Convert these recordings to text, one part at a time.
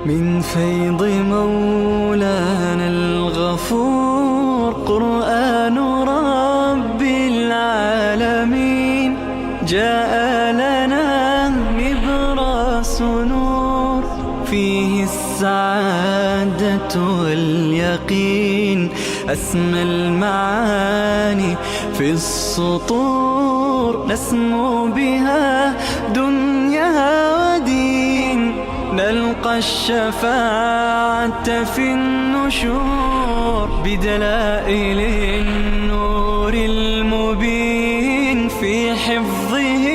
من فيض مولانا الغفور قرآن رب العالمين جاء لنا نبراس نور فيه السعادة واليقين أسمى المعاني في السطور نسمو بها دنيا ودين نلقى الشفاعة في النشور بدلائل النور المبين في حفظه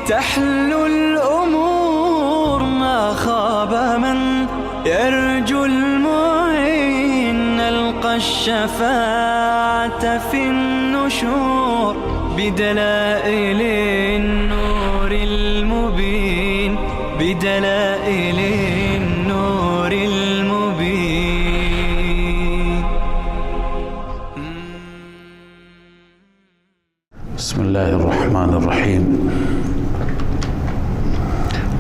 تحلو الأمور ما خاب من يرجو المعين نلقى الشفاعة في النشور بدلائل النور المبين بدلائل النور المبين. بسم الله الرحمن الرحيم.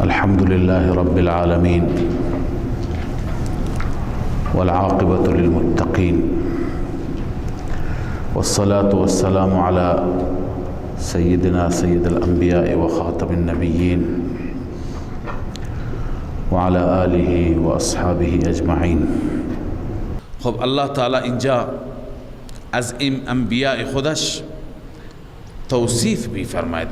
الحمد لله رب العالمين والعاقبة للمتقين والصلاة والسلام على سيدنا سيد الأنبياء وخاتم النبيين وعلى آله وأصحابه أجمعين. خب الله تعالی اینجا از این انبیاء خودش توصیف می فرماید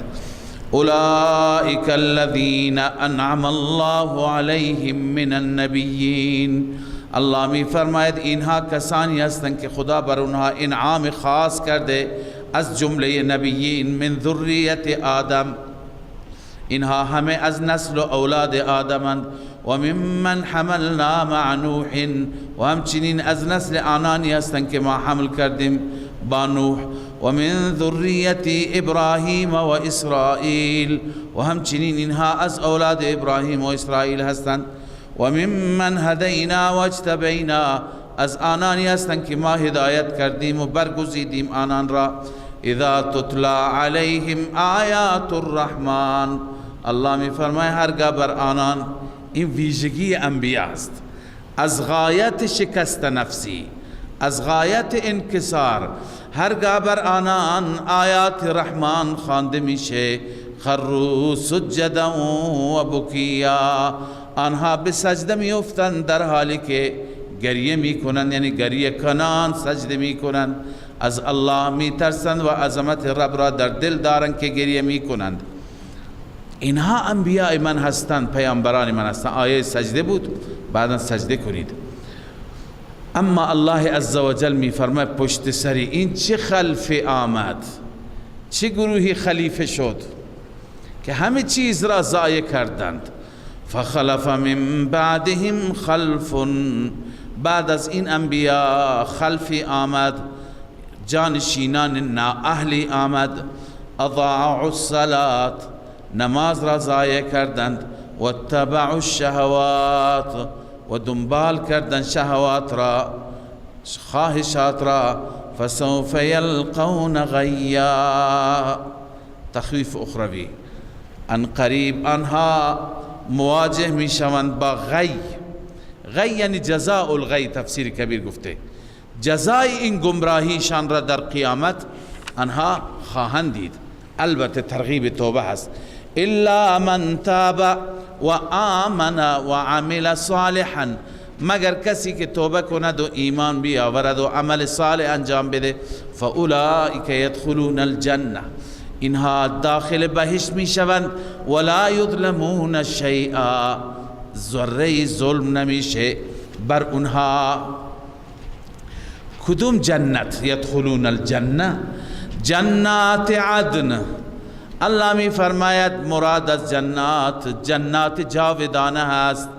اولئک الذین انعم الله علیهم من النبیین. الله می فرماید اینها کسانی هستند که خدا بر اونها انعام خاص کرده از جمله نبیین من ذریت آدم، اینها همه از نسل و اولاد آدمند و ممن حملنا مع نوح و همچنین از نسل آنانی هستند که ما حمل کردیم با نوح و من ذریت ابراهیم و اسرائیل و همچنین اینها از اولاد ابراهیم و اسرائیل هستند و ممن هدینا و اجتبینا از آنانی هستند که ما هدایت کردیم و برگزیدیم آنان را اذا تتلا علیهم آیات الرحمن. الله می فرماید هرگاه بر آنان، این ویژگی انبیاء است، از غایت شکست نفسی، از غایت انکسار، هرگاه بر آنان آیات رحمان خوانده میشه خروا سجدا و بکیا، آنها به سجده می افتند در حالی که گریه می کنند، یعنی گریه کنان سجده می کنند، از الله می ترسند و عظمت رب را در دل دارند که گریه می کنند. اینها انبیاء من هستند، پیامبران من هستند. آیه سجده بود، بعدا سجده کنید. اما الله عزوجل می فرماید پشت سری این چه خلفی آمد، چه گروهی خلیفه شد که همه چیز را ضایع کردند. فخلف من بعدهم خلف، بعد از این انبیاء خلفی آمد، جانشینان نااهلی آمد، اضاعوا الصلاة، نماز را ضایع کردند، و اتبعوا الشهوات، و دنبال کردند شهوات را، خواهشات را، فسوف یلقون غیا. تخویف اخروی، ان قریب آنها مواجه می شوند با غی. غی یعنی جزاء الغی، تفسیر کبیر گفته جزای این گمراهیشان را در قیامت آنها خواهند دید. البته ترغیب توبه هست. الا من تاب و آمن و عمل صالحا، مگر کسی که توبه کند و ایمان بیاورد و عمل صالح انجام بده، فاولئک یدخلون الجنه، اینها داخل بهشت می شوند، ولا یظلمون شیئا، ذره ظلم نمیشه بر اونها. کدوم جنت؟ یدخلون الجنه، جنات عدن. الله می فرماید مراد از جنات، جنات جاودانه هست.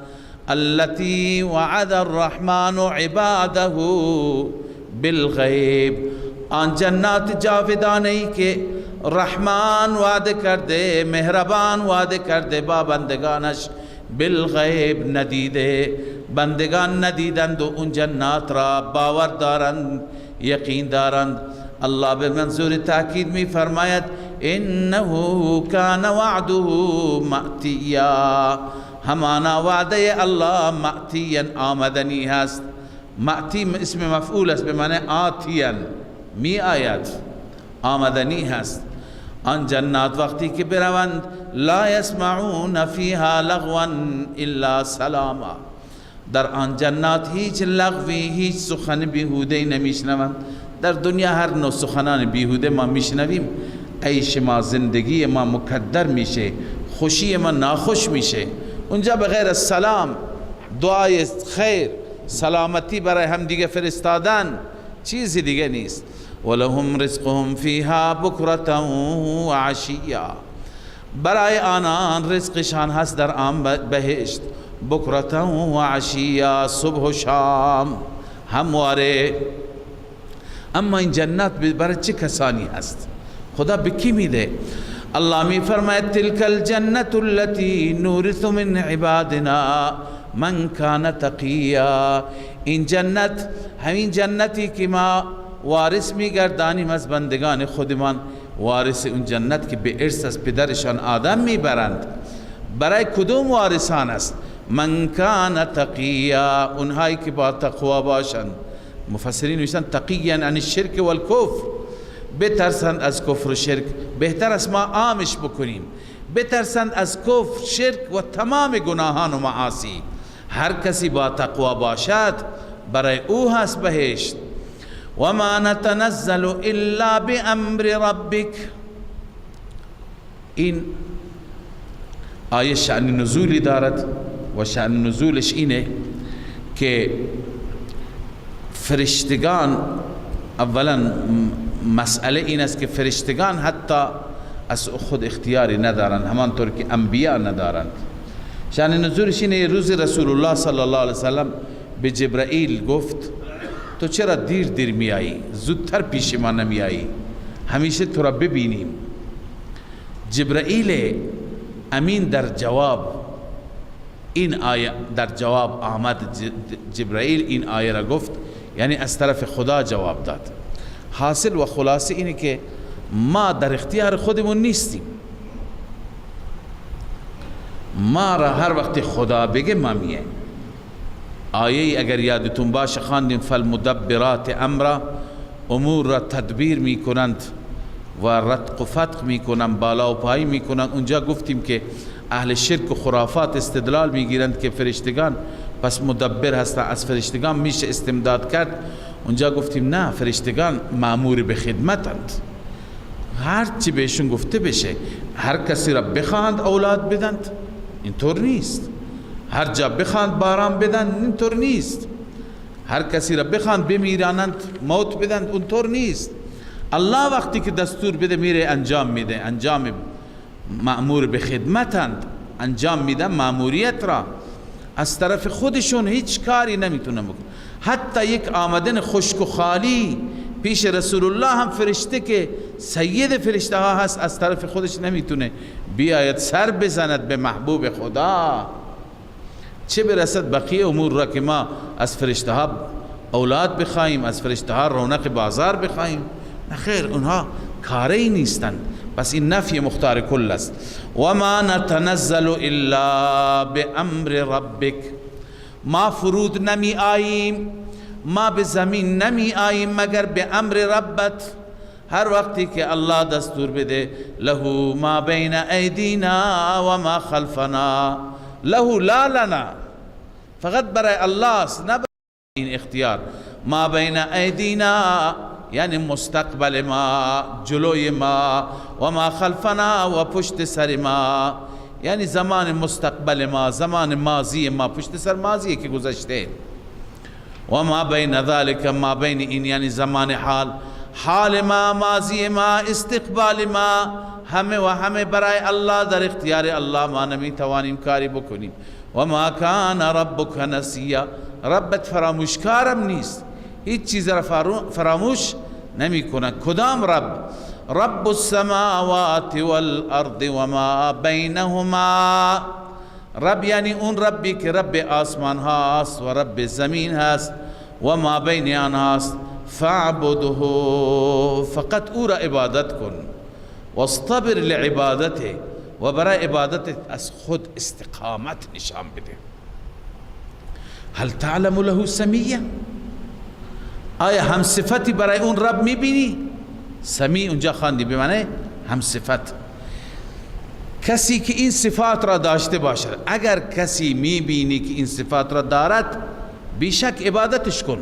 التي وعد الرحمن عباده بالغیب، آن جنات جاودانه ای که رحمان وعده کرده، مهربان وعده کرده با بندگانش، بالغیب ندیده، بندگان ندیدند و اون جنات را باور دارند، یقین دارند. الله به منظور تاکید می فرماید انه کان وعده مأتیا، همانا وعده الله مأتیا آمدنی هست. مأتی اسم مفعول است به معنی آتیا، می آید، آمدنی هست. آن جنات وقتی که بروند لا یسمعون فیها لغوا الا سلاما، در آن جنات هیچ لغوی، هیچ سخن بیهوده نمیشنوند. در دنیا هر نوع سخنان بیهوده ما میشنویم، عیش ما، زندگی ما مکدر میشه، خوشی ما ناخوش میشه. اونجا بغیر از سلام، دعای خیر، سلامتی برای هم دیگه فرستادن چیزی دیگه نیست. ولهم رزقهم فیها بکرة و عشیا، برای آنان رزقشان هست در آن بهشت بکرة و عشیا، صبح و شام همواره. اما این جنت برای چه کسانی هست؟ خدا به کی میده؟ الله می فرماید تلک الجنة التي نورث من عبادنا من کان تقیا. این جنت همین جنتی که ما وارث میگردانیم از بندگان خودمان، وارث اون جنت که به ارث از پدرشان آدم میبرند. برای کدوم وارثان است؟ من کان تقیا، اونهایی که با تقوا باشند. مفسرین نوشتن تقیا عن الشرک و الکفر، بترسند از کفر و شرک. بهتر است ما عامش بکنیم، بترسند از کفر، شرک و تمام گناهان و معاصی. هر کسی با تقوا باشد برای او هست بهشت. و ما نتنزل الا بامر ربک. این آیه شأن نزولی دارد و شأن نزولش اینه که فرشتگان، اولا مسئله این است که فرشتگان حتی از خود اختیاری ندارند، همانطور که انبیا ندارند. شأن نزولش اینه، روز رسول الله صلی الله علیه وسلم به جبرائیل گفت تو چرا دیر میایی؟ زودتر پیش ما نمیایی؟ همیشه تو را ببینیم. جبرائیل امین در جواب این آیه، در جواب آمد جبرائیل این آیه را گفت، یعنی از طرف خدا جواب داد. حاصل و خلاصه اینه که ما در اختیار خودمون نیستیم. ما را هر وقت خدا بگه ما میه. آیه اگر یادتون باشه خواندیم فالمدبرات امرا، امور را تدبیر میکنند و رتق و فتق میکنند، بالا و پایی میکنند. اونجا گفتیم که اهل شرک و خرافات استدلال میگیرند که فرشتگان پس مدبر هستند، از فرشتگان میشه استمداد کرد. اونجا گفتیم نه، فرشتگان مأمور به خدمتند، هر چی بهشون گفته بشه. هر کسی را بخواند اولاد بدند اینطور نیست، هر جا بخواند باران بدن اینطور نیست، هر کسی را بخواند بمیرانند موت بدن اونطور نیست. الله وقتی که دستور بده میره انجام میده، انجام مأمور به خدمتند، انجام میدن مأموریت را. از طرف خودشون هیچ کاری نمیتونه بکنه. حتی یک آمدن خشک و خالی پیش رسول الله هم فرشته که سید فرشته ها هست از طرف خودش نمیتونه بیاید سر بزند به محبوب خدا، چه برسد بقیه امور را که ما از فرشته ها اولاد بخواهیم، از فرشته ها رونق بازار بخواهیم. نخیر، اونها کاری نیستند. پس این نفی مختار کل است. و ما نتنزل الا بامر ربک، ما فرود نمی آییم، ما به زمین نمی آییم مگر به امر ربت. هر وقتی که الله دستور بده له ما بین ایدینا و ما خلفنا، له لا لنا، فقط برای الله است، نه برای این اختیار. ما بین ایدینا یعنی مستقبل ما، جلوی ما، و ما خلفنا و پشت سر ما یعنی زمان مستقبل ما، زمان ماضی ما، پشت سر ماضی که گذشته. و ما بین ذلك، ما بین این یعنی زمان حال، حال ما، ماضی ما، استقبال ما، همه و همه برای الله، در اختیار الله، ما نمی توانیم کاری بکنیم. و ما کان ربک نسیا، ربت فراموشکارم نیست، هیچ چیز را فراموش نمی کنه. کدام رب؟ رب السماوات والارض و ما بینهما، رب یعنی اون ربی که رب آسمان هاست و رب زمین هست و ما بین آنها هست. فاعبده، فقط او را عبادت کن. واصطبر لعبادته، و برای عبادت از خود استقامت نشان بده. هل تعلم له سمیه؟ آیا هم صفتی برای اون رب میبینی؟ سمی اونجا خواندی به معنی هم صفت. کسی که این صفات را داشته باشد، اگر کسی میبینی که این صفات را دارد، بیشک عبادتش کن.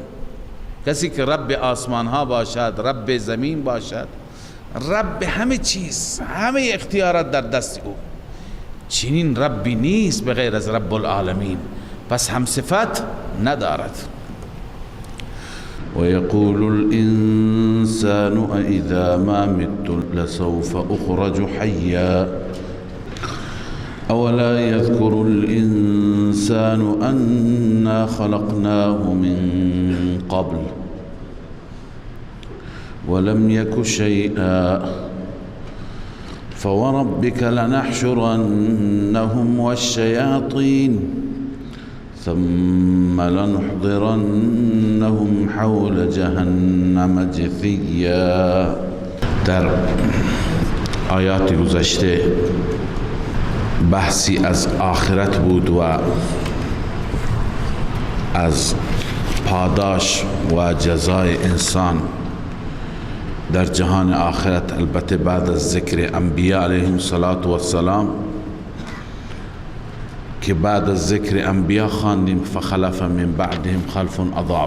کسی که رب آسمان ها باشد، رب زمین باشد، رب همه چیز، همه اختیارات در دست او، چنین ربی نیست به غیر از رب العالمین، پس هم صفت ندارد. ويقول الإنسان أإذا ما مت لسوف أخرج حيا أولا يذكر الإنسان أنا خلقناه من قبل ولم يك شيئا فوربك لنحشرنهم والشياطين ثم لنحضرنهم حول جهنم جثيا. در آیات گذشته بحثی از آخرت بود و از پاداش و جزای انسان در جهان آخرت، البته بعد از ذکر انبیاء علیهم السلام، که بعد از ذکر انبیاء خواندیم فخلف من بعدهم خلف اضاعوا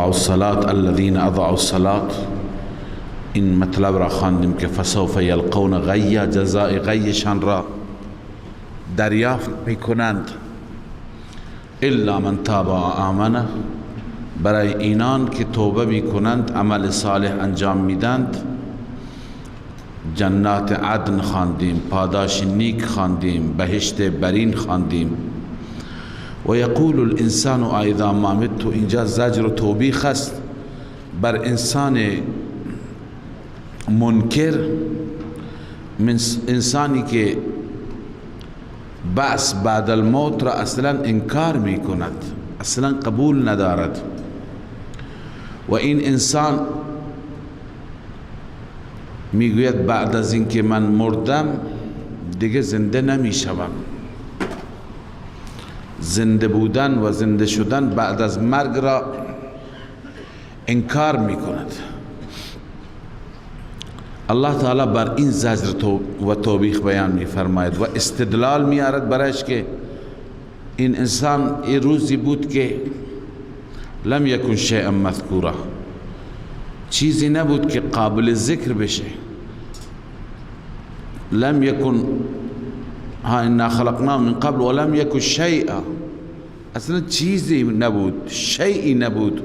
الصلاة الذين اضاعوا الصلاة. این مطلب را خواندیم که فسوف یلقون غیا، جزای غیشان را دریافت میکنند. الا من تاب و آمنه، برای اینان که توبه میکنند، عمل صالح انجام میدند. جنات عدن خواندیم، پاداش نیک خواندیم، بهشت برین خواندیم. و یقول الانسان اذا ما مت، اینجا زجر و توبیخ است بر انسان منکر، من انسانی که بعث بعد الموت را اصلا انکار می کند، اصلا قبول ندارد. و این انسان میگوید بعد از اینکه من مردم دیگه زنده نمی شوم. زنده بودن و زنده شدن بعد از مرگ را انکار می کند. الله تعالی بر این زجر و توبیخ بیان می فرماید و استدلال می آرد برایش که این انسان این روزی بود که لم یکن شیئا مذکورا، چیزی نبود که قابل ذکر بشه. لم یکن انا خلقناه من قبل ولم یکن شیئا، اصلا چیزی نبود، شیئی نبود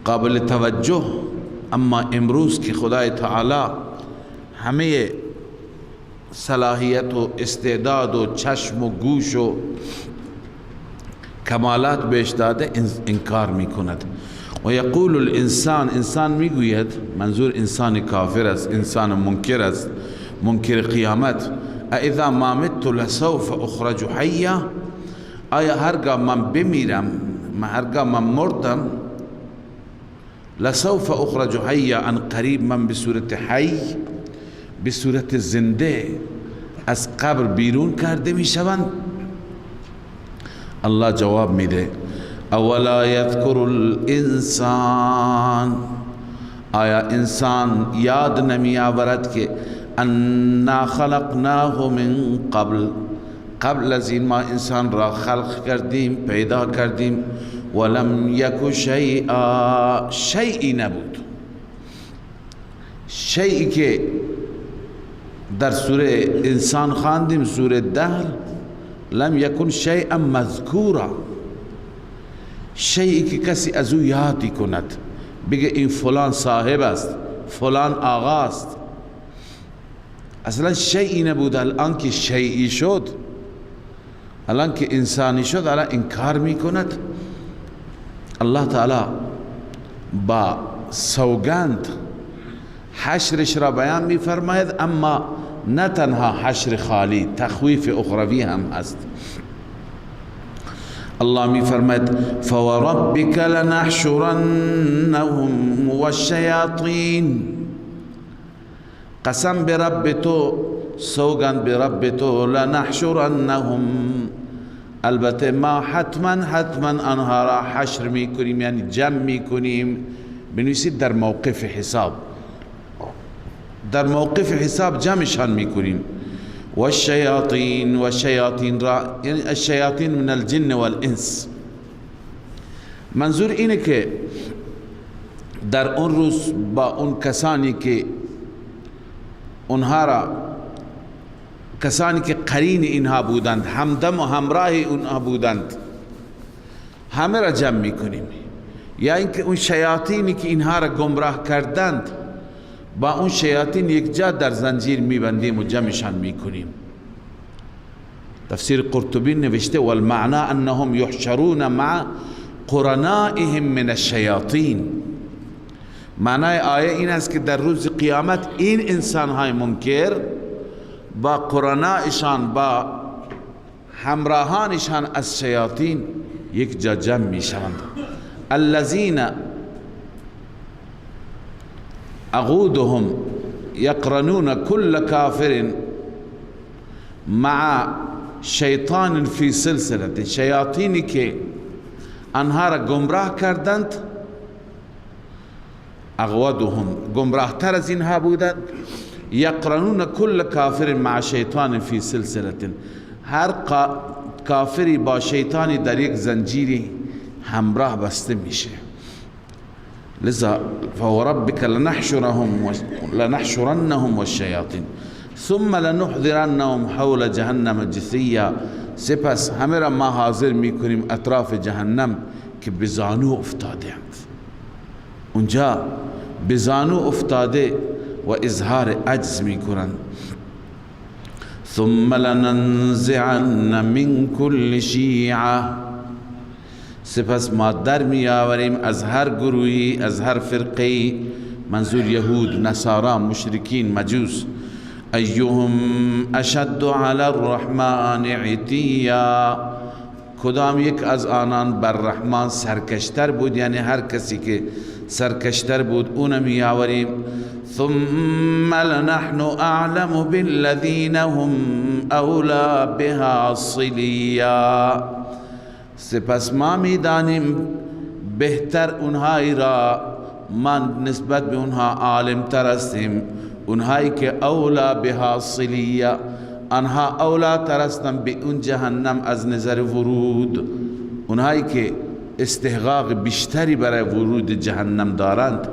قابل توجه. اما امروز که خدای تعالی همه صلاحیت و استعداد و چشم و گوش و کمالات بهش داده، انکار می کند. و یقول الانسان، انسان میگوید، منظور انسان کافر است، انسان منکر است، منکر قیامت، اذا ما مت لسوف اخرج حیا، آیا هرگاه من بمیرم، هرگاه من مردم، لسوف اخرج حیا، ان قریب من به صورت حی، به صورت زنده از قبر بیرون کرده می شوند. الله جواب میده اولا یذکر الانسان، آیا انسان یاد نمی آورد که انا خلقناه من قبل از این ما انسان را خلق کردیم، پیدا کردیم، ولم یک شیئا، شیئی نبود. شیئی که در سوره انسان خواندیم، سوره دهر، لم یکن شیئا مذکورا، شیئی که کسی از او یادی کند، بگه این فلان صاحب است، فلان آقا است. اصلا شیئی نبود. الان که شیئی شد، الان که انسانی شد، الان انکار می کند. الله تعالی با سوگند حشرش را بیان می فرماید، اما نه تنها حشر خالی، تخویف اخروی هم هست. الله می فرماید فوربک لنحشرنهم والشیاطین، قسم به رب تو، سوگند به رب تو، لنحشرنهم، البته ما حتما آنها را حشر میکنیم، یعنی جمع میکنیم. بنویسید در موقف حساب، در موقف حساب جمعشان میکنیم. والشیاطین، و شیاطین را یعنی الشیاطین من الجن والانس. منظور اینه که در اون روز با اون کسانی که اونها را، کسانی که قرین اینها بودند، همدم و همراه اونها بودند، همه را جمع میکنیم. یا اینکه اون شیاطینی که اینها را گمراه کردند با اون شیاطین یک جا در زنجیر میبندیم و جمعشان میکنیم. تفسیر قرطبی نوشته والمعنى انهم یحشرون مع قرنائهم من الشیاطین. معنای آیه این است که در روز قیامت این انسانهای منکر با قرنائشان، با همراهانشان از شیاطین یک جا جمع میشوند. الذين اغودهم یقرنون كل کافر مع شیطان فی سلسله، شیاطینی که آنها را گمراه کردند، اغودهم گمراه تر از اینها بودند، یقرنون كل کافر مع شیطان فی سلسله، هر کافری با شیطانی در یک زنجیری همراه بسته میشه. لذا فوربک لنحشرنهم والشیاطین ثم لنحضرنهم حول جهنم جثیا، سپس همه را ما حاضر میکنیم اطراف جهنم که بزانو افتاده اند. اونجا بزانو افتاده و اظهار عجز میکنند. ثم لننزعن من كل شیعه، سپس ما در می آوریم از هر گروهی، از هر فرقی، منظور یهود، نصارا، مشرکین، مجوس، ایهم اشد علی الرحمن عتیا، کدام یک از آنان بر رحمان سرکشتر بود، یعنی هر کسی که سرکشتر بود اون می آوریم. ثم لنحن اعلم بالذین هم اولا بها صلیا، سپس ما میدانیم بهتر اونهایی را، ما نسبت به اونها عالم تر هستیم، اونهایی که اولا بها صلیه، آنها اولا تر هستند به اون جهنم از نظر ورود، اونهایی که استحقاق بیشتری برای ورود جهنم دارند،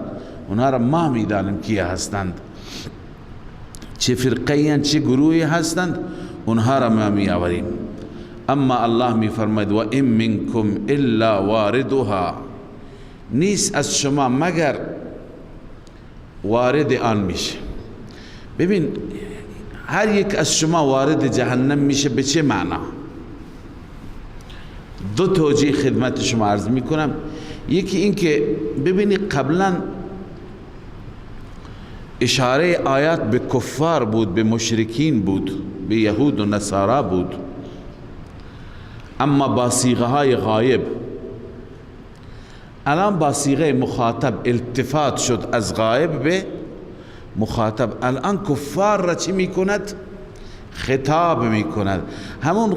اونها را ما میدانیم کیا هستند، چه فرقه چه گروهی هستند، اونها را ما میآوریم. اما الله می فرماید و این منکم الا واردها، نیست از شما مگر وارد آن میشه. ببین هر یک از شما وارد جهنم میشه، به چه معنا؟ دو توجیه خدمت شما عرض میکنم. یکی این که ببینید قبلا اشاره آیات به کفار بود، به مشرکین بود، به یهود و نصارا بود، اما با صیغه های غایب. الان با صیغه مخاطب التفات شد از غایب به مخاطب. الان کفار را چی میکند؟ خطاب میکند. همون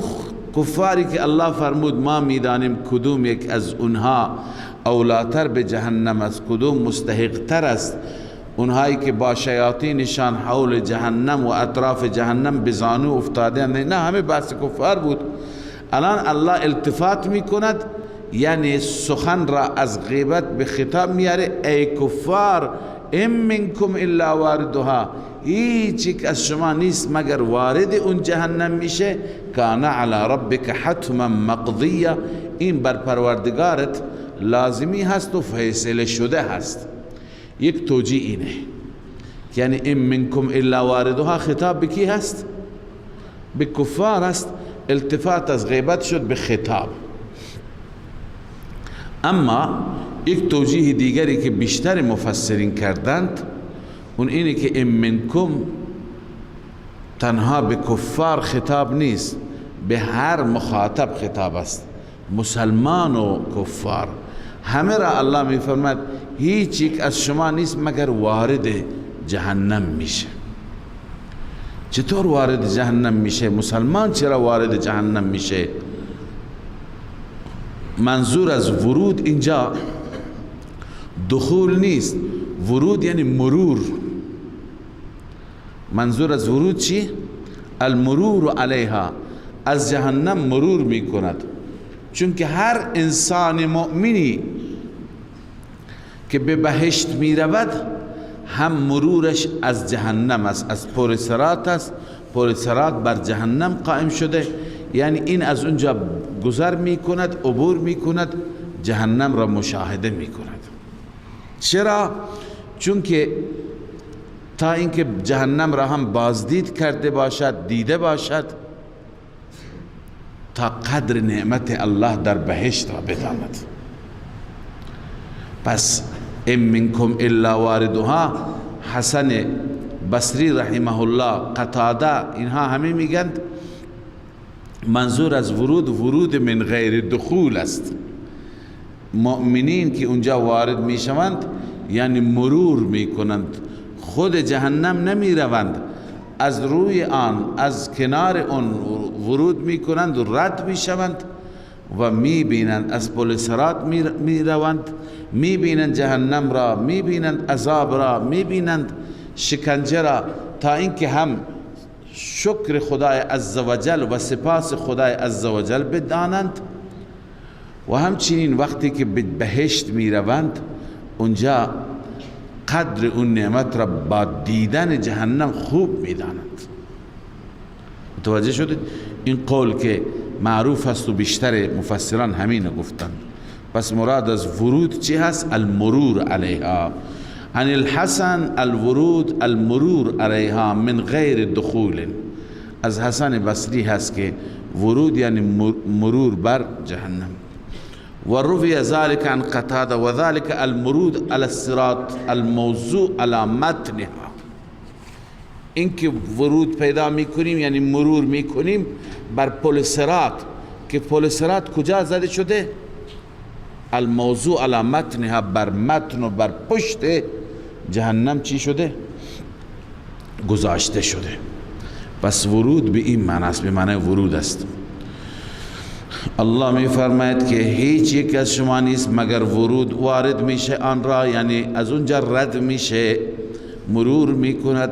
کفاری که الله فرمود ما میدانیم کدوم یک از اونها اولاتر به جهنم است، کدوم مستحقتر است، اونهایی که با شیاطینشان حول جهنم و اطراف جهنم بزانو افتاده، نه همه بحث کفار بود. الان الله التفات میکند، یعنی سخن را از غیبت به خطاب میاره. ای کفار ام منکم الا واردها، هیچ یک از شما نیست مگر وارد اون جهنم میشه. کان علی ربک حتما مقضیه، این بر پروردگارت لازمی هست و فیصله شده هست. یک توجیه اینه، یعنی ام منکم الا واردها خطاب به کی هست؟ به کفار هست. التفات از غیبت شد به خطاب. اما یک توجیه دیگری که بیشتر مفسرین کردند اون اینه که ام منکم تنها به کفار خطاب نیست، به هر مخاطب خطاب است. مسلمان و کفار همه را الله می فرماید هیچ یک از شما نیست مگر وارد جهنم میشه. چطور وارد جهنم میشه؟ مسلمان چرا وارد جهنم میشه؟ منظور از ورود اینجا دخول نیست، ورود یعنی مرور. منظور از ورود چی؟ المرور علیها، از جهنم مرور میکند. چون که هر انسان مؤمنی که به بهشت میرود هم مرورش از جهنم است، از پل صراط است. پل صراط بر جهنم قائم شده، یعنی این از اونجا گذر میکند، عبور میکند، جهنم را مشاهده میکند. چرا؟ چون که تا اینکه جهنم را هم بازدید کرده باشد، دیده باشد، تا قدر نعمت الله در بهشت را بداند. پس ام منکم الا واردها، حسن بصری رحمه الله، قتاده، اینها همه میگند منظور از ورود من غیر دخول است. مؤمنین که اونجا وارد میشوند یعنی مرور میکنند، خود جهنم نمی روند، از روی آن، از کنار آن ورود میکنند و رد میشوند و میبینند از پل صراط میروند، میبینند جهنم را، میبینند عذاب را، میبینند شکنجه را، تا اینکه هم شکر خدای عزوجل و سپاس خدای عزوجل بدانند و همچنین وقتی که به بهشت میروند اونجا قدر اون نعمت را با دیدن جهنم خوب میدانند. متوجه شدید؟ این قول که معروف است و بیشتر مفسران همین گفتند. پس مراد از ورود چی هست؟ المرور علیها. عن الحسن الورود المرور علیها من غیر دخول. از حسن بصری هست که ورود یعنی مرور بر جهنم. و روی ذلك عن قتاده و ذلك المرود على الصراط الموضوع على متنها. اینکه ورود پیدا میکنیم یعنی مرور میکنیم بر پل صراط، که پل صراط کجا زده شده؟ الموضوع على متنها، بر متن و بر پشت جهنم چی شده؟ گذاشته شده. پس ورود به این معنی است، به معنی ورود است. الله می فرماید که هیچ یک از شما نیست مگر ورود وارد میشه آن را، یعنی از اونجا رد میشه، مرور میکند.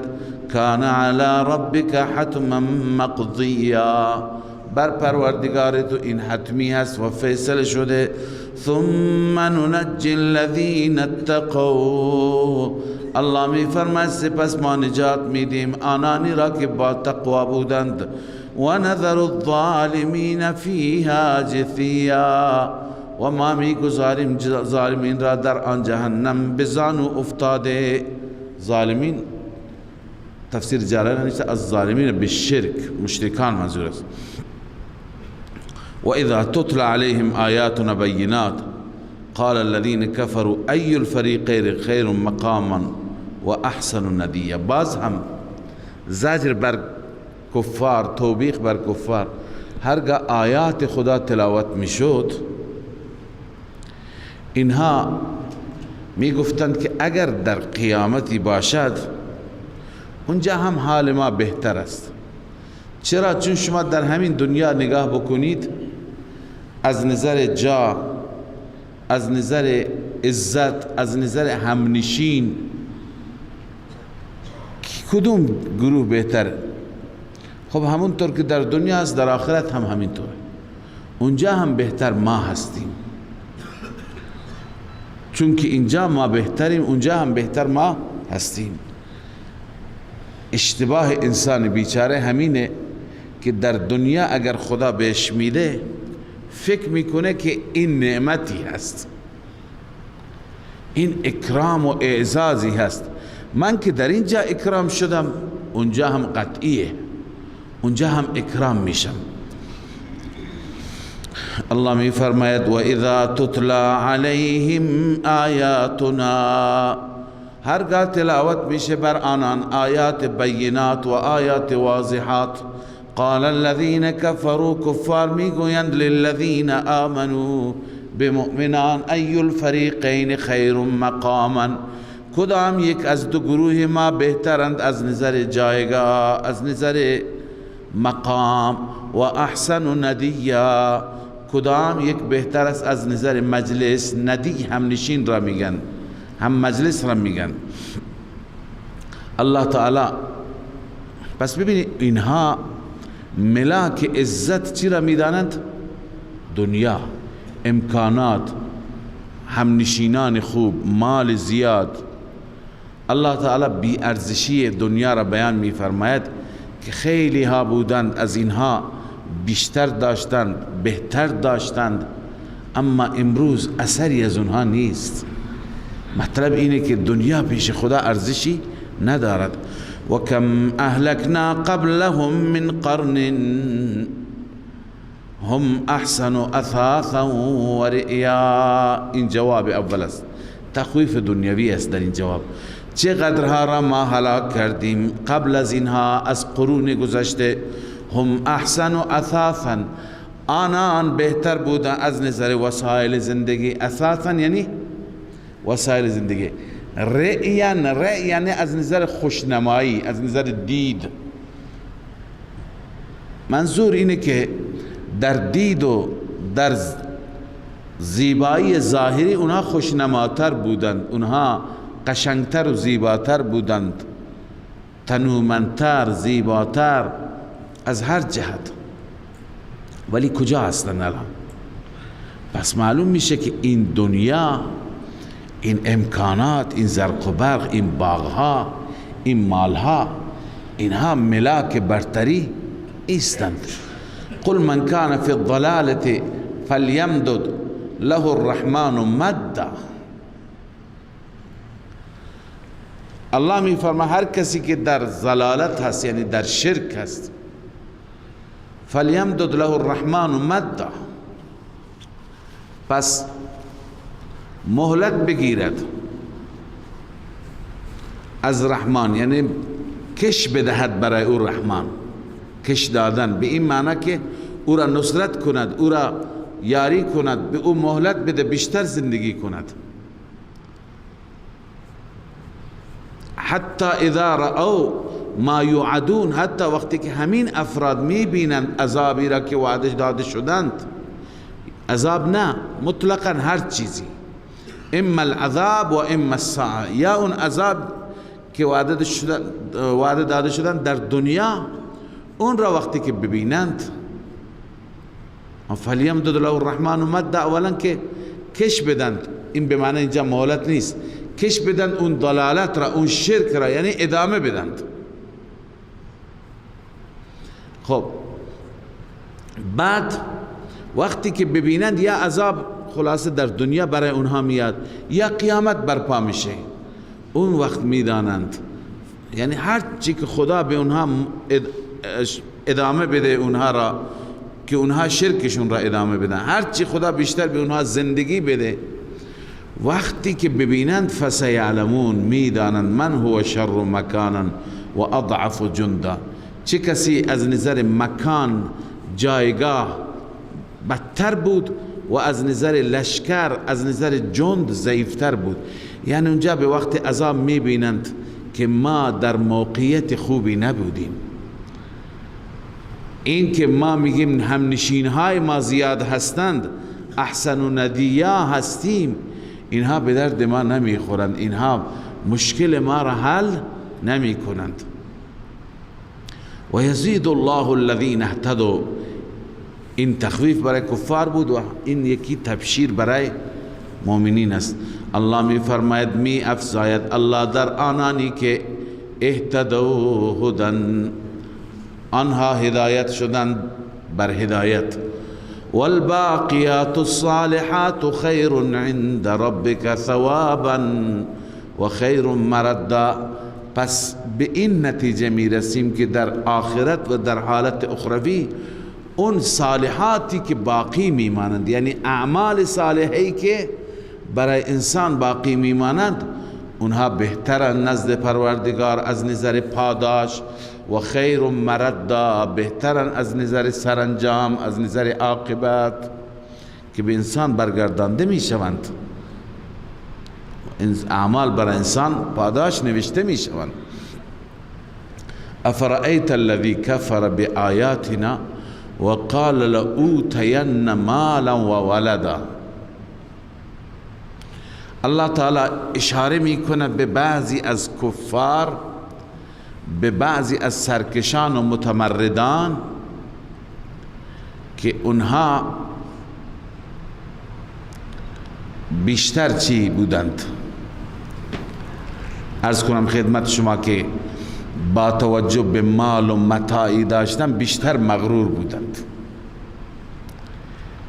کان علی ربک حتما مقضیا، بر پروردگار تو این حتمی هست و فیصله شده. ثم ننجی الذین اتقوا، الله می فرماید سپس ما نجات میدیم آنانی را که با تقوا بودند. و نذر الظالمین فیها جثیا، و ما میگذاریم ظالمین را در آن جهنم بزانو افتاده. ظالمین تفسیر جلاله نیست، از ظالمین بالشرک، مشرکان منظور است. و اذا تتلى عليهم آیاتنا بینات قال الذين كفروا ای الفریقین خیر مقاما و احسن ندیا. باز هم زجر بر کفار، توبیخ بر کفار. هرگاه آیات خدا تلاوت میشد اینها می گفتند که اگر در قیامتی باشد اونجا هم حال ما بهتر است. چرا؟ چون شما در همین دنیا نگاه بکنید، از نظر جا، از نظر عزت، از نظر همنشین، کدوم گروه بهتر؟ خب همونطور که در دنیا است در آخرت هم همینطوره. اونجا هم بهتر ما هستیم، چون که اینجا ما بهتریم، اونجا هم بهتر ما هستیم. اشتباه انسان بیچاره همینه که در دنیا اگر خدا بهش میده فکر میکنه که این نعمتی هست، این اکرام و اعزازی هست. من که در اینجا اکرام شدم اونجا هم قطعیه، اونجا هم اکرام میشم. الله می فرماید و اذا تتلى علیهم آیاتنا، هرگاه تلاوت میشه بر آنان آیات بینات و آیات واضحات، قال الذين كفروا کفار میگویند للذین آمنوا به مؤمنان ای الفریقین خیر مقاما کدام یک از دو گروه ما بهترند از نظر جایگاه، از نظر مقام، و احسن ندیا کدام یک بهتر است از نظر مجلس. ندی هم نشین را میگن، هم مجلس را میگن. الله تعالی پس ببینید اینها ملاک عزت چی را میدانند؟ دنیا، امکانات، همنشینان خوب، مال زیاد. الله تعالی بی ارزشی دنیا را بیان میفرماید که خیلی ها بودند از اینها بیشتر داشتند، بهتر داشتند، اما امروز اثری از اونها نیست. مطلب اینه که دنیا پیش خدا ارزشی ندارد. و کم اهلکنا قبلهم من قرن هم احسن اثاثا و رئیا. این جواب اول است، تخویف دنیوی است در این جواب. چقدرها را ما هلاک کردیم قبل از اینها، از قرون گذشته. هم احسن اثاثا، آنان بهتر بودن از نظر وسایل زندگی. اثاثا یعنی وسایل زندگی. رئیا یعنی از نظر خوشنمایی، از نظر دید. منظور اینه که در دید و در زیبایی ظاهری اونها خوشنماتر بودند، اونها قشنگتر و زیباتر بودند، تنومندتر، زیباتر از هر جهت. ولی کجا هستند الان؟ پس معلوم میشه که این دنیا، این امکانات، این زرق و برق، این باغها، این مالها، اینها ملاک برتری ایستند. قل من کان فی الضلالة فلیمدد له الرحمن مدا. الله می فرما هر کسی که در ضلالت هست، یعنی در شرک هست، فلیمدد له الرحمن مدا، پس مهلت بگیرد از رحمان، یعنی کش بدهد برای او رحمان. کش دادن به این معنی که او را نصرت کند، او را یاری کند، به او مهلت بده بیشتر زندگی کند. حتی اذا رأوا ما یوعدون، حتی وقتی که همین افراد میبینند عذابی را که وعده داده شدند. عذاب نه، مطلقا هر چیزی، اما العذاب و اما الساعه، یا اون عذاب که وعده داده شدند در دنیا، اون را وقتی که ببینند، فلیمدد له الرحمن مدا، اولا که کش بدند. این به معنی اینجا مهلت نیست، کش بدند اون ضلالت را، اون شرک را، یعنی ادامه بدند. خب بعد وقتی که ببینند یا عذاب خلاصه در دنیا برای اونها میاد یا قیامت برپا میشه، اون وقت میدانند، یعنی هر چی که خدا به اونها ادامه بده اونها را، که اونها شرکشون را ادامه بدن، هر چی خدا بیشتر به اونها زندگی بده، وقتی که ببینند فسیعلمون، میدانند من هو شر مکانا و اضعف جندا، چه کسی از نظر مکان، جایگاه بدتر بود و از نظر لشکر، از نظر جند ضعیفتر بود. یعنی اونجا به وقت عذاب میبینند که ما در موقعیت خوبی نبودیم. این که ما میگیم همنشین های ما زیاد هستند، احسن و ندیا هستیم، اینها به درد ما نمیخورند، اینها مشکل ما را حل نمی کنند. و یزید الله الذین اهتدوا، این تخویف برای کفار بود و این یکی تبشیر برای مؤمنین است. الله می فرماید می افزاید الله در آنانی که اهتدوا هدن، آنها هدایت شدند بر هدایت. والباقیات الصالحات خیر عند ربک ثوابا و خیر مردا. پس به این نتیجه می رسیم که در آخرت و در حالت اخروی اون صالحاتی که باقی می مانند، یعنی اعمال صالحی که برای انسان باقی می مانند، اونها بهترن نزد پروردگار از نظر پاداش و خیر مردا، بهترن از نظر سرانجام، از نظر عاقبت که به انسان برگردانده می شوند. اعمال بر انسان پاداش نوشته می شوند. افرأیت الذی کفر بآیاتنا وقال لأوتین مالا وولدا. الله تعالی اشاره میکنه به بعضی از کفار، به بعضی از سرکشان و متمردان که اونها بیشتر چی بودند؟ عرض کنم خدمت شما که با توجه به مال و متاعی داشتن بیشتر مغرور بودند،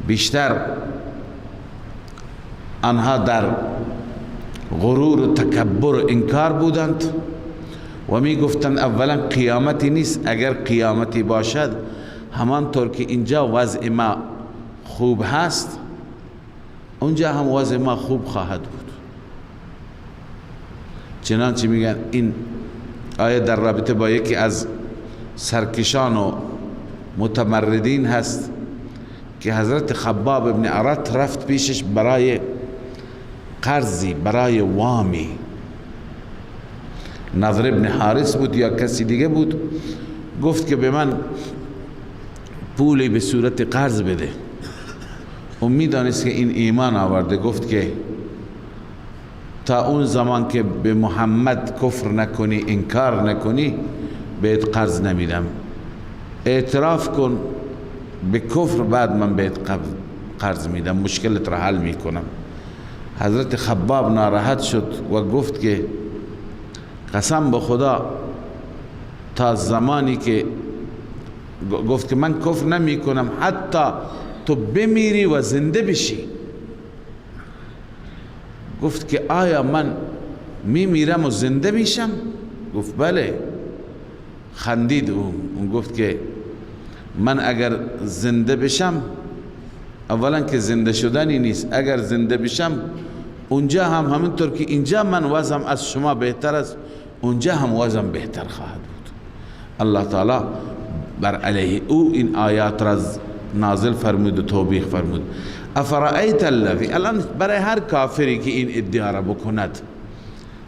بیشتر آنها در غرور و تکبر و انکار بودند و می گفتند اولا قیامتی نیست، اگر قیامتی باشد همانطور که اینجا وضع ما خوب هست اونجا هم وضع ما خوب خواهد بود. چنانچه میگن این آیه در رابطه با یکی از سرکشان و متمردین هست که حضرت خباب ابن ارت رفت پیشش برای قرضی، برای وامی. نضر ابن حارس بود یا کسی دیگه بود، گفت که به من پولی به صورت قرض بده. امید دانست که این ایمان آورده، گفت که تا اون زمان که به محمد کفر نکنی، انکار نکنی، بهت قرض نمیدم. اعتراف کن به کفر، بعد من بهت قرض میدم، مشکلت را حل میکنم. حضرت خباب ناراحت شد و گفت که قسم به خدا تا زمانی که گفت که من کفر نمی کنم حتی تو بمیری و زنده بشی. گفت که آیا من میمیرم و زنده میشم؟ گفت بله. خندید اون گفت که من اگر زنده بشم، اولا که زنده شدنی نیست، اگر زنده بشم اونجا هم همینطور که اینجا من وضعم از شما بهتر است، اونجا هم وضعم بهتر خواهد بود. الله تعالی بر علیه او این آیات را نازل فرمود و توبیخ فرمود. افرأیت الذی، الان برای هر کافری که این ادعا را بکند،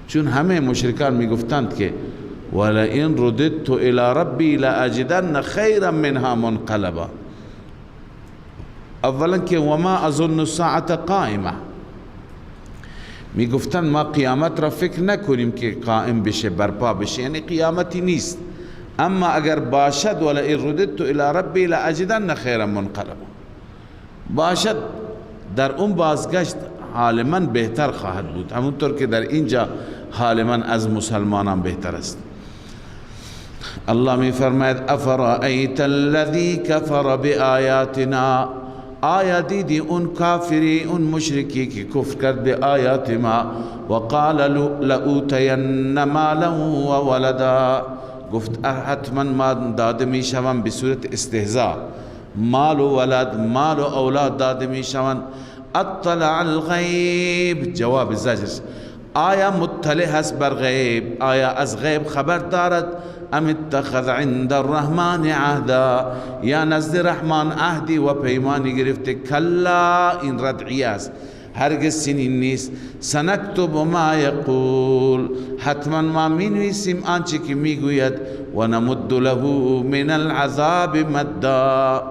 چون همه مشرکان میگفتند که ولئن رددت الی ربی لاجدن خیرا منها منقلبا. اولا که وما اظن الساعه قائمه، میگفتند ما قیامت را فکر نکنیم که قائم بشه، برپا بشه، یعنی قیامتی نیست. اما اگر باشد ولئن رددت الی ربی لاجدن خیرا منقلبا، باشد در اون بازگشت حال من بهتر خواهد بود، همونطور که در اینجا حال من از مسلمانان بهتر است. الله می فرماید افرأیت الذی کفر بآیاتنا، آیا دیدی اون کافری، اون مشرکی که کفر کرد به آیات ما، و قال لأوتین مالا و ولدا، گفت حتما ما داده می شوم به صورت استهزاء، مال و ولد، مال و اولاد داده می شوند. اطلع الغیب، جواب زجر، آیا مطلع هست بر غیب؟ آیا از غیب خبر دارد؟ ام اتخذ عند الرحمن عهدا، یا نزد رحمان عهدی و پیمانی گرفته؟ کلا، این ردعی است، هرگز چنین نیست. سنکتب ما یقول، حتما ما می نویسیم آنچه که می گوید، و نمد له من العذاب مدا،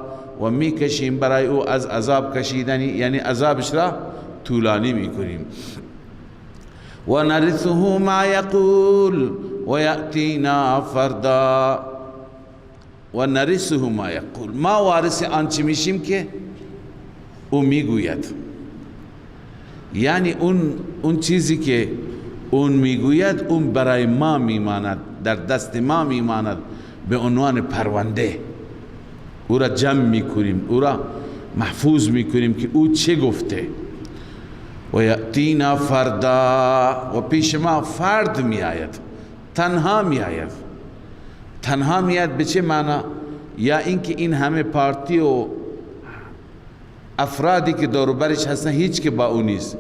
و می کشیم برای او از عذاب کشیدنی، یعنی عذابش را طولانی می کنیم. و نرثه ما یقول و یأتینا فردا، و نرثه ما یقول، ما وارث آنچه میشیم که او میگوید، یعنی اون چیزی که اون میگوید اون برای ما میماند، در دست ما میماند به عنوان پرونده. او را جمع میکنیم، او را محفوظ میکنیم که او چه گفته. و یأتینا فردا، و پیش ما فرد می آید، تنها می آید. تنها می آید به چه معنی؟ یا اینکه این همه پارتی و افرادی که دور برش هستن هیچ که با او نیست،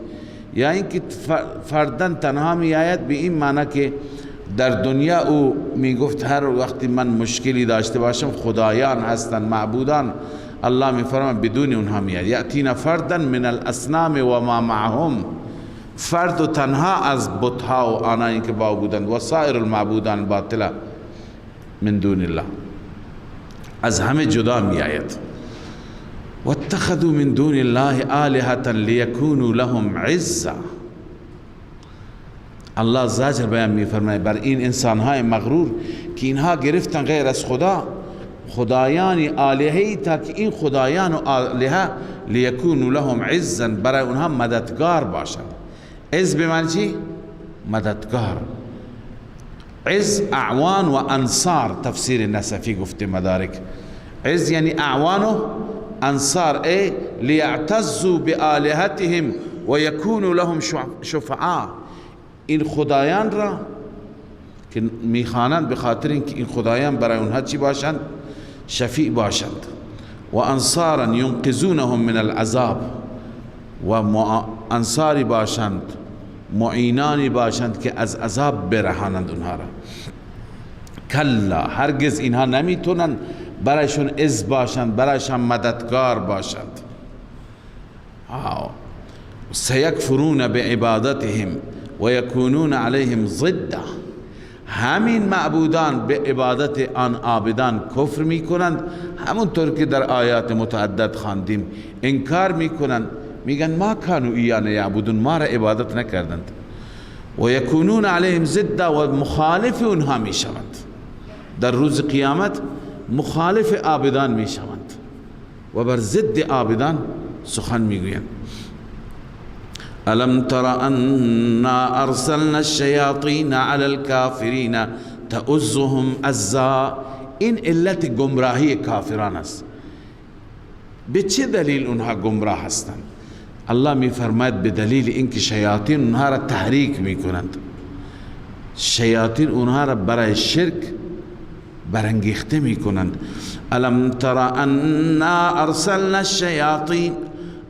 یا اینکه فردن تنها می آید به این معنی که در دنیا او می گفت هر وقتی من مشکلی داشته باشم خدایان هستن، معبودان، الله می فرماید بدون اونها می آید. یأتینا فردن من الاصنام و ما معهم، فرد و تنها از بتها و آنایی که با بودند و سایر المعبودان باطله من دون الله، از همه جدا می آید. واتخذوا من دون الله آلهة لیکونوا لهم عزا. الله زجر بیان می فرماید بر این انسانهای مغرور که اینها گرفتن غیر از خدا خدایانی آلهه‌ای تا که این خدایان و آلهه لیکونوا لهم عزا، برای اونها مددگار باشند. عز به معنی چی؟ مددگار. عز اعوان و انصار، تفسیر نصفی گفته مدارک. عز یعنی اعوان و انصار، ای لیعتزوا بآلهتهم و یکونوا لهم شفعاء. این خدایان را که میخوانند به خاطر اینکه این خدایان برای اونها چی باشند؟ شفیع باشند. و انصارا ینقذونهم من العذاب، و انصاری باشند، معینانی باشند که از عذاب برهانند اونها را. کلا، هرگز اینها نمیتونن برایشون عز باشند، برایشان مددگار باشند. سیکفرون بعبادتهم و یکونون علیهم ضده. همین معبودان به عبادت آن عابدان کفر میکنند، همونطور که در آیات متعدد خواندیم. انکار میکنند، میگن ما کانوا ایانا یعبدون، ما را عبادت نکردند. و یکونون علیهم ضده، و مخالف اونها میشوند. در روز قیامت مخالف عابدان میشوند و بر ضد عابدان سخن میگویند. الم تر انا ارسلنا الشیاطین علی الکافرین تؤزهم عزا. این علت گمراهی کافران است. به چه دلیل اونها گمراه هستند؟ الله می فرماید به دلیل اینکه شیاطین اونها را تحریک می کنند. شیاطین اونها را برای شرک برانگیخته می کنند. الم تر انا ارسلنا الشیاطین،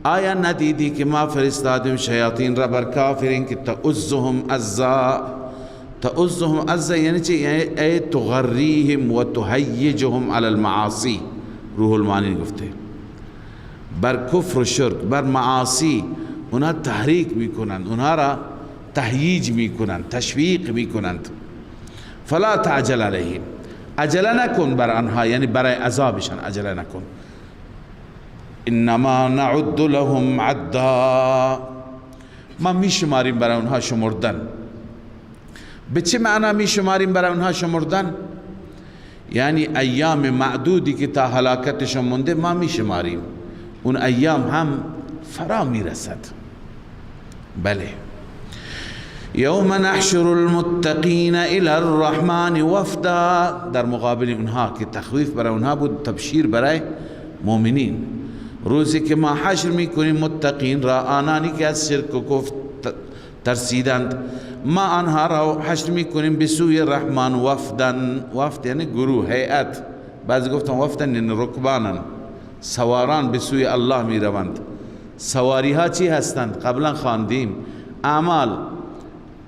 آیا ندیدی که ما فرستادیم شیاطین را بر کافرین که تؤزهم عزا. تؤزهم عزا یعنی چی؟ ای تغریهم و تهیجهم علی المعاصی. روح المعانی گفته بر کفر و شرک، بر معاصی اونها تحریک میکنند، اونها را تهییج میکنند، تشویق میکنند. فلا تعجل علیهم، عجله نکن بر آنها، یعنی برای عذابشان عجله نکن. انما نعد لهم عدا، ما میشماریم برای اونها شمردن. به چه معنا میشماریم برای اونها شمردن؟ یعنی ایام معدودی که تا هلاکتشون مونده ما میشماریم، اون ایام هم فرا میرسد. بله. یوم نحشر المتقین الی الرحمن وفدا، در مقابل اونها که تخویف برای اونها بود، تبشیر برای مؤمنین. روزی که ما حشر میکنیم متقین را، آنانی که از شرک و کفر ترسیدند، ما آنها را حشر میکنیم به سوی رحمان وفدن. وفد یعنی گروه، هیئت. بعضی گفتن وفدن یعنی رکبانن، سواران به سوی الله می روند. سواری ها چی هستند؟ قبلا خواندیم. اعمال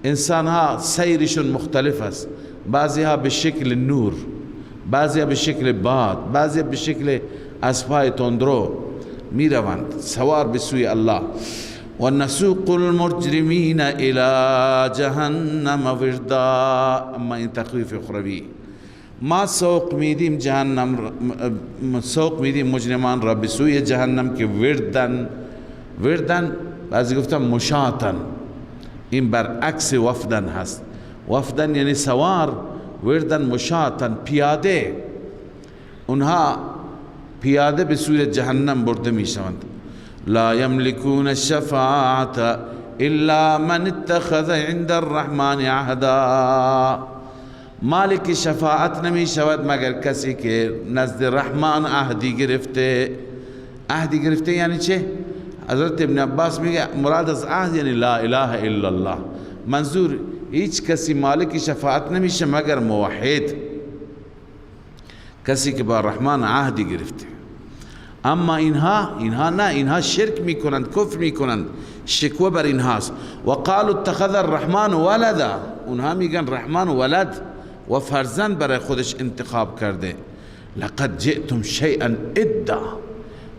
انسان ها سیرشون مختلف است. بعضی ها به شکل نور، بعضی ها به شکل باد، بعضی ها به شکل اسبای تندرو می روند سوار به سوی الله. و نسوق المجرمین الى جهنم وردا. اما این تخویف اخروی، ما سوق میدیم جهنم، سوق میدیم مجرمان را به سوی جهنم که وردن. وردن بعضی گفتن مشاتن، این برعکس وفدن هست. وفدن یعنی سوار، وردن مشاتن پیاده. اونها پیاده به سوی جهنم برده میشوند. لا یملکون الشفاعة الا من اتخذ عند الرحمن عهدا. مالک شفاعت نمی شود مگر کسی که نزد رحمان عهدی گرفته. عهدی گرفته یعنی چه؟ حضرت ابن عباس میگه مراد از عهد یعنی لا اله الا الله. منظور هیچ کسی مالک شفاعت نمیشه مگر موحد، کسی که با رحمان عهدی گرفته. اما اینها نه، اینها شرک میکنند، کفر میکنند، شکوه بر اینهاست. و قالوا اتخذ الرحمن ولدا، اونها میگن رحمان ولد و فرزند برای خودش انتخاب کرده. لقد جئتم شیئا ادا،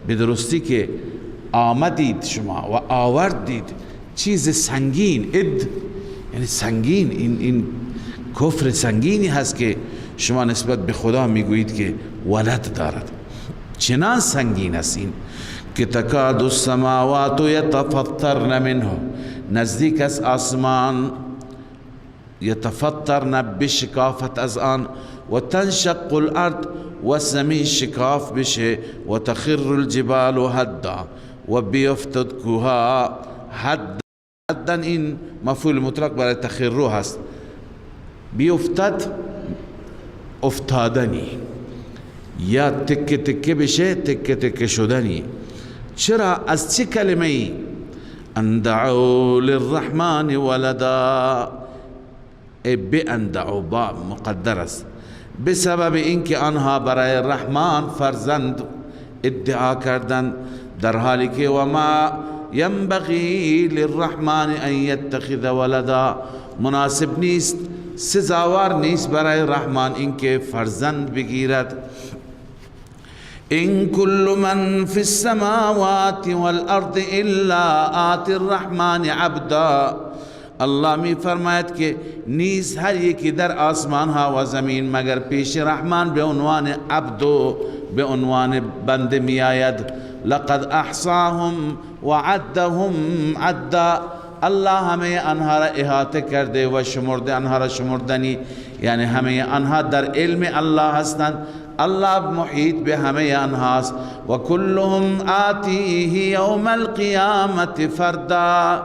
به درستی که آمدید شما و آوردید چیز سنگین. اد یعنی سنگین، این کفر سنگینی هست که شما نسبت به خدا میگویید که ولد دارد. چنان سنگین است این که تکاد السماوات یتفطرن منه، نزدیک از آسمان یتفطرن بشکافت از آن، و تنشق الارض و زمین شکاف بشه، و تخر الجبال هدا و بیفتد کوها حدا. این مفعول مطلق برای تخرو هست. بیفتد افتادنی، یا تکه تکه بشه تکه تکه شدنی. چرا؟ از چه کلمه ای؟ ان دعوا للرحمن ولدا، ان دعوا با مقدر است، بسبب اینکه آنها برای رحمان فرزند ادعا کردند، در حالی که و ما ینبغی للرحمن ان یتخذ ولدا، مناسب نیست، سزاوار نیست برای رحمان اینکه فرزند بگیرد. ان كل من في السماوات والارض الا آتی الرحمن عبدا، الله می فرماید که نیز هر یکی در آسمان ها و زمین مگر پیش رحمان به عنوان عبد و به عنوان بنده می آید. لقد احصاهم و عدهم عدا، الله همه آنها را احاطه کرده و شمرده آنها را شمردنی، یعنی همه آنها در علم الله هستند، الله محیط به همه آنهاست. و کلهم آتیه یوم القیامت فردا،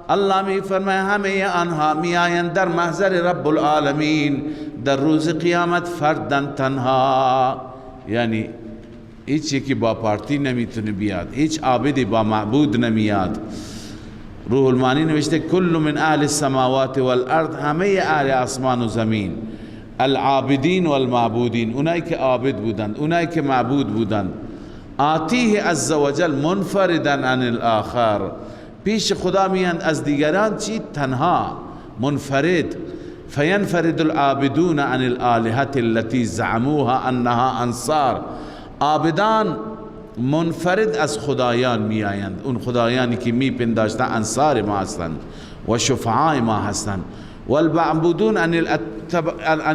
الله می فرماید همه آنها می آیند در محضر رب العالمین در روز قیامت فردن، تنها، یعنی هیچ یکی با پارتی نمیتونه بیاد، هیچ عابدی با معبود نمیاد. روح المانی نوشته کل من اهل السماوات والارض، همه اهل آسمان و زمین، العابدین والمعبودین، اونایی که عابد بودند، اونایی که معبود بودند. آتیه عز وجل منفردا عن الاخر، پیش خدا میاند از دیگران چی؟ تنها، منفرد. فینفرد العابدون عن الالهه التي زعموها انها انصار، عابدان منفرد از خدایان می آیند، اون خدایانی که می پنداشتن انصار ما هستند و شفعای ما هستند. والمعبودون عن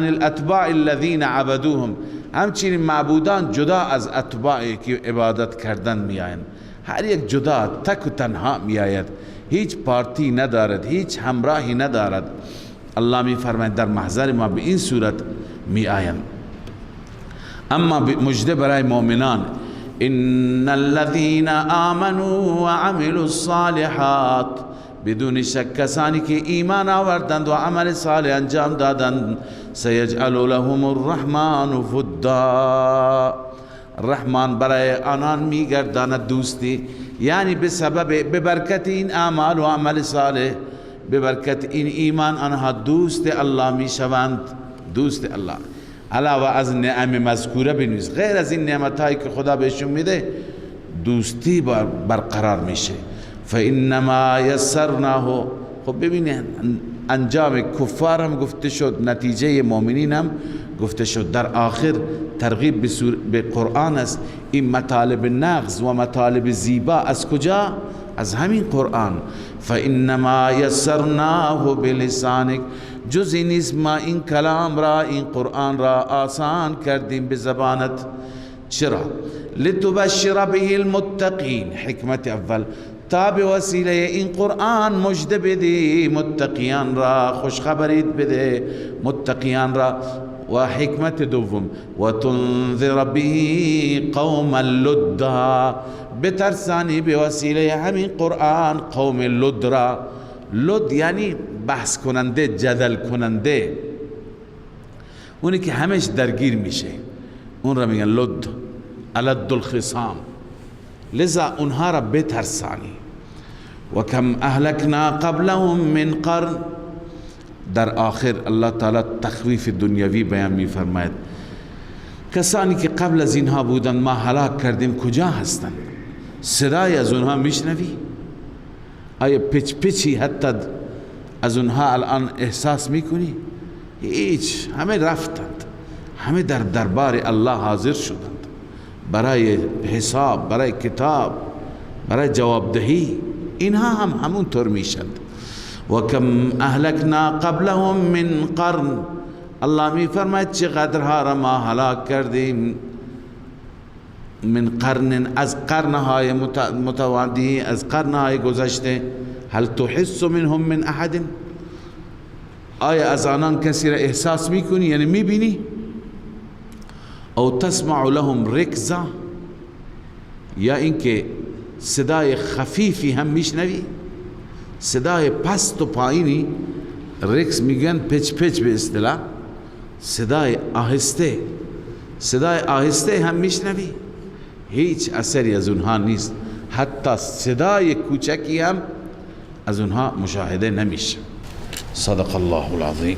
الاتباع الذين عبدوهم، همچنین معبودان جدا از اتباعی که عبادت کردن می آیند. هر یک جدا تک و تنها می آید، هیچ پارتی ندارد، هیچ همراهی ندارد. الله می فرماید در محضر ما به این صورت می آیند. اما مجده برای مؤمنان، ان الذين آمنوا وعملوا الصالحات، بدون شک کسانی که ایمان آوردند و عمل صالح انجام دادند، سیجعل لهم الرحمن ودا، رحمان برای آنان میگرداند دوستی، یعنی به برکت این اعمال و عمل صالح، به برکت این ایمان آنها دوست الله میشوند. دوست الله علاوه از نعم مذکوره بنویس، غیر از این نعمتایی که خدا بهشون میده دوستی برقرار میشه. فانما یسرناه، خب ببینید انجام کفار هم گفته شد، نتیجه مؤمنین هم گفته شد. در آخر ترغیب به قرآن است. این مطالب نغز و مطالب زیبا از کجا؟ از همین قرآن. فانما یسرناه بلسانک، جزی نیست ما این کلام را، این قرآن را آسان کردیم به زبانت. چرا؟ لتبشر به المتقین، حکمت اول، تا به وسیله این قرآن مجده بده متقیان را، خوشخبرید بده متقیان را. و حکمت دوم، و تنذر به قوم لدا، بترسانی به وسیله همین قرآن قوم لد را. لد یعنی بحث کننده، جدل کننده، اونی که همش درگیر میشه، اون را میگن لد، الد الخصام. لذا اونها را بترسانی. و کم اهلکنا قبلهم من قرن، در آخر الله تعالی تخویف دنیاوی بیان می فرماید کسانی که قبل از اینها بودند ما هلاک کردیم کجا هستند؟ صدای از اونها میشنوی؟ آیا پچی حتی از اونها الان احساس میکنی؟ هیچ، همه رفتند، همه در دربار الله حاضر شدند برای حساب، برای کتاب، برای جوابدهی. اینها هم همونطور میشند. و کم اهلکنا قبلهم من قرن، الله می فرماید چقدرها را ما هلاک کردیم من قرن، از قرنهای متوادی، از قرنهای گذشته. هل تحس منهم من احد، آیا از آنان کسی را احساس میکنی، یعنی میبینی؟ او تسمع لهم رکزا، یا اینکه صدای خفیفی هم میشنوی؟ صدای پست و پایینی، رکس میگن پچ به اصطلاح، صدای آهسته، صدای آهسته هم میشنوی؟ هیچ اثری از اونها نیست، حتی صدای کوچکی هم از اونها مشاهده نمیشه. صدق الله العظیم.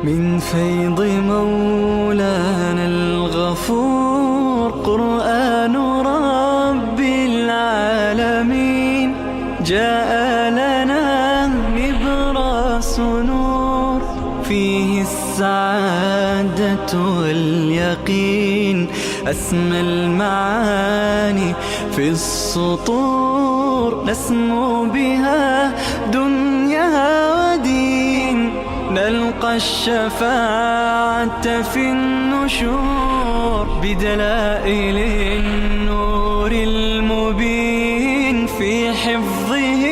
من فيض مولانا الغفور قرآن رب العالمين جاء لنا نبراس نور فيه السعادة واليقين أسمى المعاني في السطور نسمو بها دنيا ودين نلقى الشفاعة في النشور بدلائل النور المبين في حفظه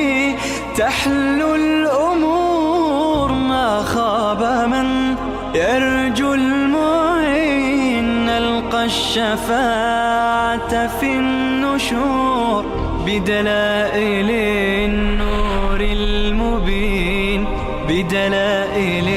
تحلو الأمور ما خاب من يرجو المعين نلقى الشفاعة في النشور بدلائل النور المبين بدلائل